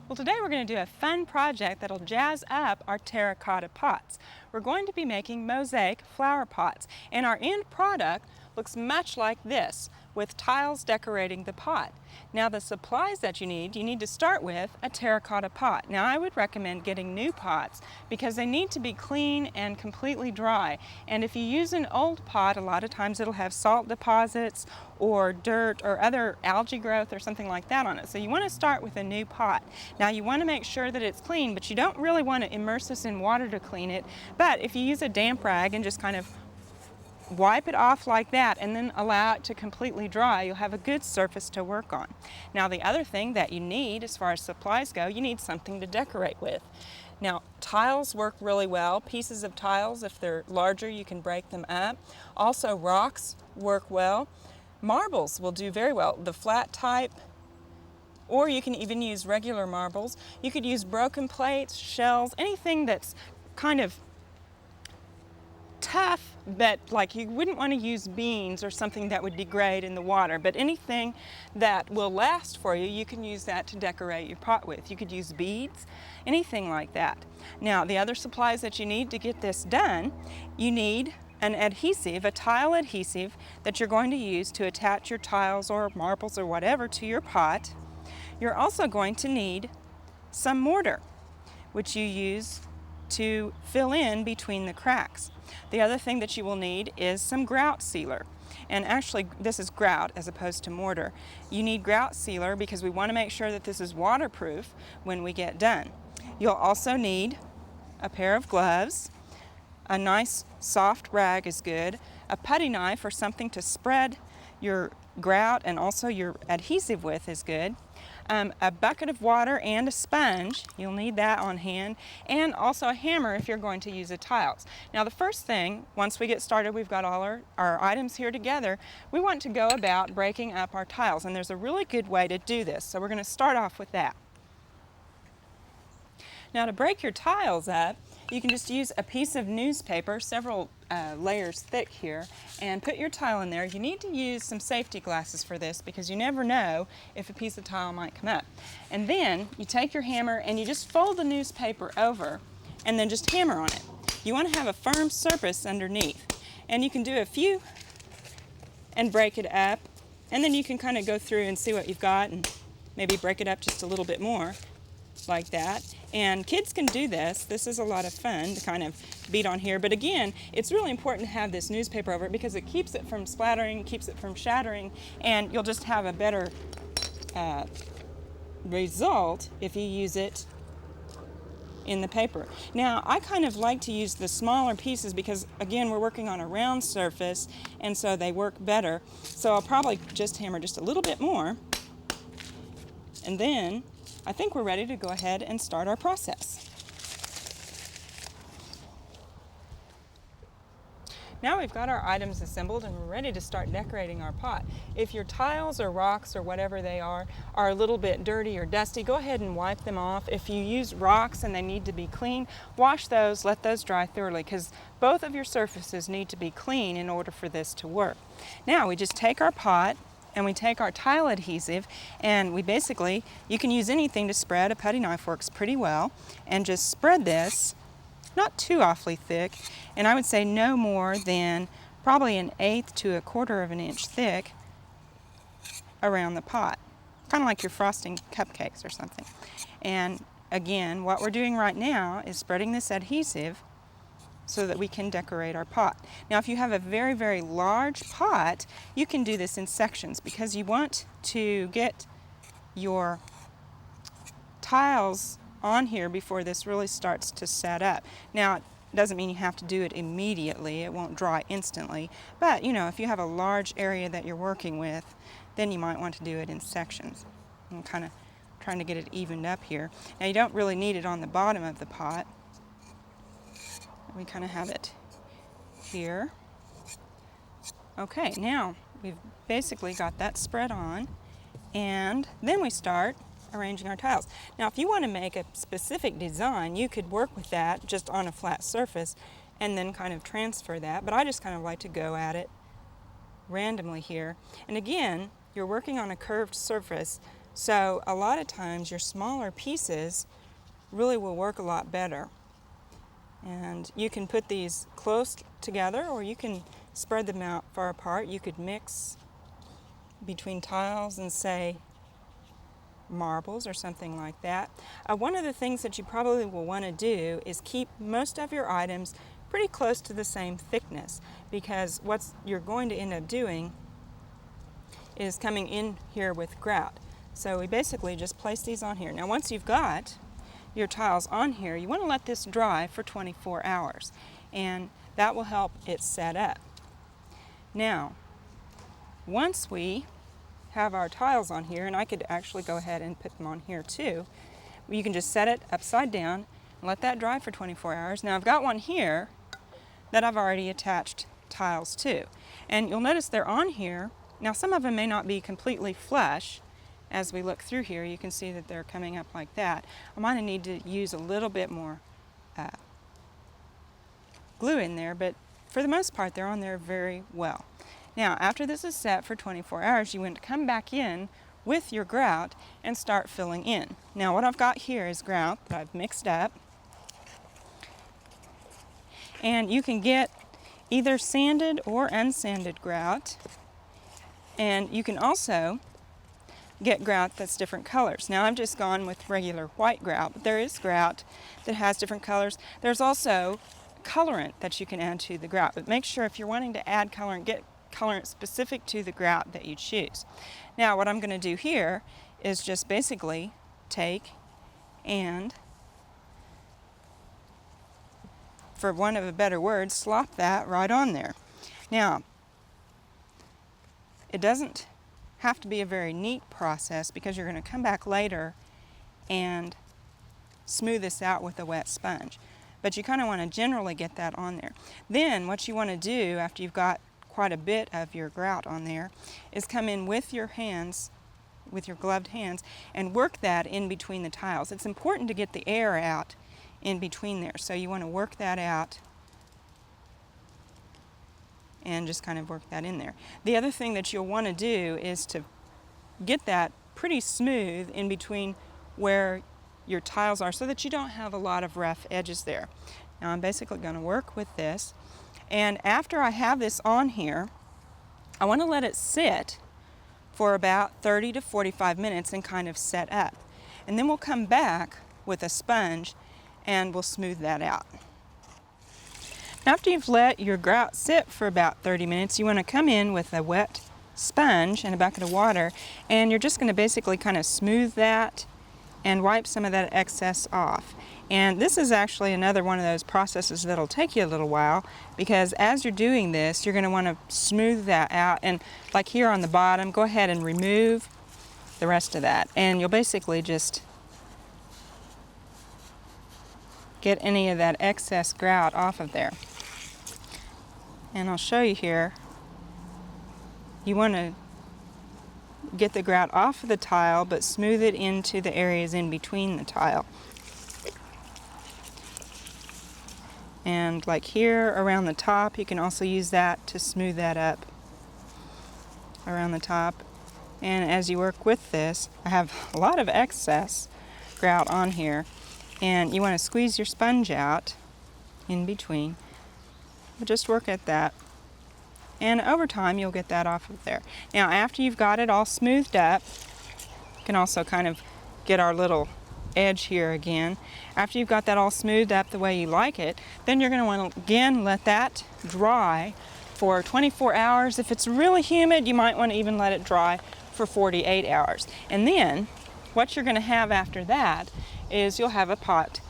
Well, today we're going to do a fun project that'll jazz up our terracotta pots. We're going to be making mosaic flower pots, and our end product looks much like this, with tiles decorating the pot. Now the supplies that you need to start with a terracotta pot. Now I would recommend getting new pots because they need to be clean and completely dry. And if you use an old pot, a lot of times it'll have salt deposits or dirt or other algae growth or something like that on it. So you want to start with a new pot. Now you want to make sure that it's clean, but you don't really want to immerse this in water to clean it. But if you use a damp rag and just kind of wipe it off like that and then allow it to completely dry, you'll have a good surface to work on. Now the other thing that you need as far as supplies go, you need something to decorate with. Now tiles work really well. Pieces of tiles, if they're larger, you can break them up. Also rocks work well. Marbles will do very well, the flat type, or you can even use regular marbles. You could use broken plates, shells, anything that's kind of tough, but like you wouldn't want to use beans or something that would degrade in the water, but anything that will last for you, you can use that to decorate your pot with. You could use beads, anything like that. Now the other supplies that you need to get this done, you need an adhesive, a tile adhesive that you're going to use to attach your tiles or marbles or whatever to your pot. You're also going to need some mortar, which you use to fill in between the cracks. The other thing that you will need is some grout sealer. And actually this is grout as opposed to mortar. You need grout sealer because we want to make sure that this is waterproof when we get done. You'll also need a pair of gloves. A nice soft rag is good. A putty knife or something to spread your grout and also your adhesive with is good. A bucket of water and a sponge, you'll need that on hand, and also a hammer if you're going to use the tiles. Now the first thing, once we get started, we've got all our items here together, we want to go about breaking up our tiles, and there's a really good way to do this, so we're going to start off with that. Now to break your tiles up, you can just use a piece of newspaper, several layers thick here, and put your tile in there. You need to use some safety glasses for this because you never know if a piece of tile might come up. And then you take your hammer and you just fold the newspaper over and then just hammer on it. You want to have a firm surface underneath. And you can do a few and break it up, and then you can kind of go through and see what you've got and maybe break it up just a little bit more, like that. And kids can do this. This is a lot of fun to kind of beat on here. But again, it's really important to have this newspaper over it because it keeps it from splattering, keeps it from shattering, and you'll just have a better result if you use it in the paper. Now, I kind of like to use the smaller pieces because, again, we're working on a round surface, and so they work better. So I'll probably just hammer just a little bit more, and then I think we're ready to go ahead and start our process. Now we've got our items assembled and we're ready to start decorating our pot. If your tiles or rocks or whatever they are a little bit dirty or dusty, go ahead and wipe them off. If you use rocks and they need to be clean, wash those, let those dry thoroughly because both of your surfaces need to be clean in order for this to work. Now we just take our pot and we take our tile adhesive and we basically, you can use anything to spread, a putty knife works pretty well, and just spread this, not too awfully thick, and I would say no more than probably 1/8 to 1/4 of an inch thick around the pot, kind of like you're frosting cupcakes or something. And again, what we're doing right now is spreading this adhesive so that we can decorate our pot. Now if you have a very, very large pot, you can do this in sections because you want to get your tiles on here before this really starts to set up. Now it doesn't mean you have to do it immediately, it won't dry instantly, but you know, if you have a large area that you're working with, then you might want to do it in sections. I'm kind of trying to get it evened up here. Now you don't really need it on the bottom of the pot. We kind of have it here. Okay, now we've basically got that spread on, and then we start arranging our tiles. Now if you want to make a specific design, you could work with that just on a flat surface and then kind of transfer that, but I just kind of like to go at it randomly here. And again, you're working on a curved surface, So a lot of times your smaller pieces really will work a lot better. And you can put these close together, or you can spread them out far apart. You could mix between tiles and, say, marbles or something like that. One of the things that you probably will want to do is keep most of your items pretty close to the same thickness, because what you're going to end up doing is coming in here with grout. So we basically just place these on here. Now once you've got your tiles on here, you want to let this dry for 24 hours, and that will help it set up. Now once we have our tiles on here, and I could actually go ahead and put them on here too, you can just set it upside down and let that dry for 24 hours. Now I've got one here that I've already attached tiles to, and you'll notice they're on here. Now some of them may not be completely flush. As we look through here, you can see that they're coming up like that. I might need to use a little bit more glue in there, but for the most part they're on there very well. Now after this is set for 24 hours, you want to come back in with your grout and start filling in. Now what I've got here is grout that I've mixed up, and you can get either sanded or unsanded grout, and you can also get grout that's different colors. Now I've just gone with regular white grout, but there is grout that has different colors. There's also colorant that you can add to the grout, but make sure if you're wanting to add colorant, get colorant specific to the grout that you choose. Now what I'm going to do here is just basically take and, for want of a better word, slop that right on there. Now it doesn't have to be a very neat process, because you're going to come back later and smooth this out with a wet sponge. But you kind of want to generally get that on there. Then what you want to do after you've got quite a bit of your grout on there is come in with your hands, with your gloved hands, and work that in between the tiles. It's important to get the air out in between there, so you want to work that out and just kind of work that in there. The other thing that you'll want to do is to get that pretty smooth in between where your tiles are, so that you don't have a lot of rough edges there. Now I'm basically going to work with this, and after I have this on here, I want to let it sit for about 30 to 45 minutes and kind of set up. And then we'll come back with a sponge and we'll smooth that out. After you've let your grout sit for about 30 minutes, you want to come in with a wet sponge and a bucket of water, and you're just going to basically kind of smooth that and wipe some of that excess off. And this is actually another one of those processes that'll take you a little while, because as you're doing this, you're going to want to smooth that out. And like here on the bottom, go ahead and remove the rest of that, and you'll basically just get any of that excess grout off of there. And I'll show you here. You want to get the grout off of the tile, but smooth it into the areas in between the tile. And like here around the top, you can also use that to smooth that up around the top. And as you work with this, I have a lot of excess grout on here, and you want to squeeze your sponge out in between. But just work at that, and over time you'll get that off of there. Now after you've got it all smoothed up, you can also kind of get our little edge here again. After you've got that all smoothed up the way you like it, then you're going to want to again let that dry for 24 hours. If it's really humid, you might want to even let it dry for 48 hours. And then what you're going to have after that is you'll have a pot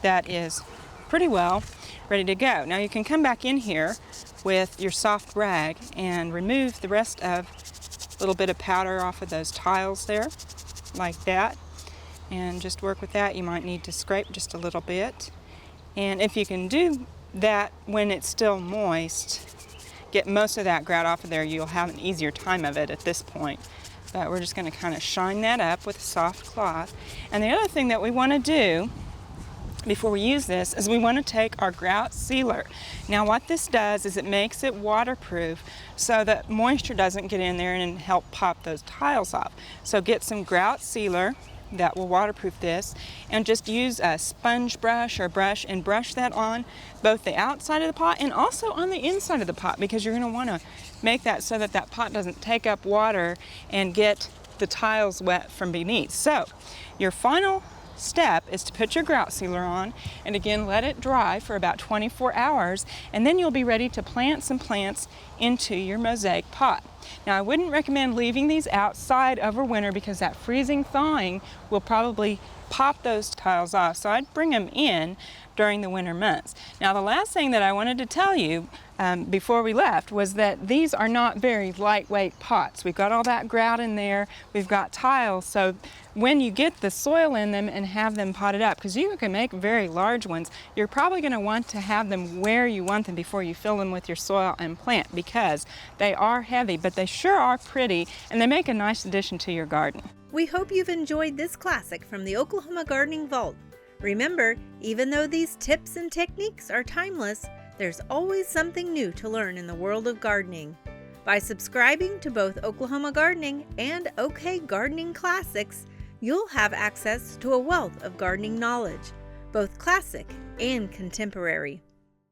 that is pretty well ready to go. Now you can come back in here with your soft rag and remove the rest of a little bit of powder off of those tiles there, like that, and just work with that. You might need to scrape just a little bit, and if you can do that when it's still moist, get most of that grout off of there, you'll have an easier time of it at this point. But we're just going to kind of shine that up with a soft cloth. And the other thing that we want to do before we use this is we want to take our grout sealer. Now what this does is it makes it waterproof so that moisture doesn't get in there and help pop those tiles off. So get some grout sealer that will waterproof this, and just use a sponge brush or brush and brush that on both the outside of the pot and also on the inside of the pot, because you're going to want to make that so that that pot doesn't take up water and get the tiles wet from beneath. So your final step is to put your grout sealer on and again let it dry for about 24 hours, and then you'll be ready to plant some plants into your mosaic pot. Now I wouldn't recommend leaving these outside over winter because that freezing thawing will probably pop those tiles off, so I'd bring them in during the winter months. Now the last thing that I wanted to tell you before we left was that these are not very lightweight pots. We've got all that grout in there, we've got tiles, so when you get the soil in them and have them potted up, because you can make very large ones, you're probably going to want to have them where you want them before you fill them with your soil and plant, because they are heavy, but they sure are pretty and they make a nice addition to your garden. We hope you've enjoyed this classic from the Oklahoma Gardening Vault. Remember, even though these tips and techniques are timeless, there's always something new to learn in the world of gardening. By subscribing to both Oklahoma Gardening and OK Gardening Classics, you'll have access to a wealth of gardening knowledge, both classic and contemporary.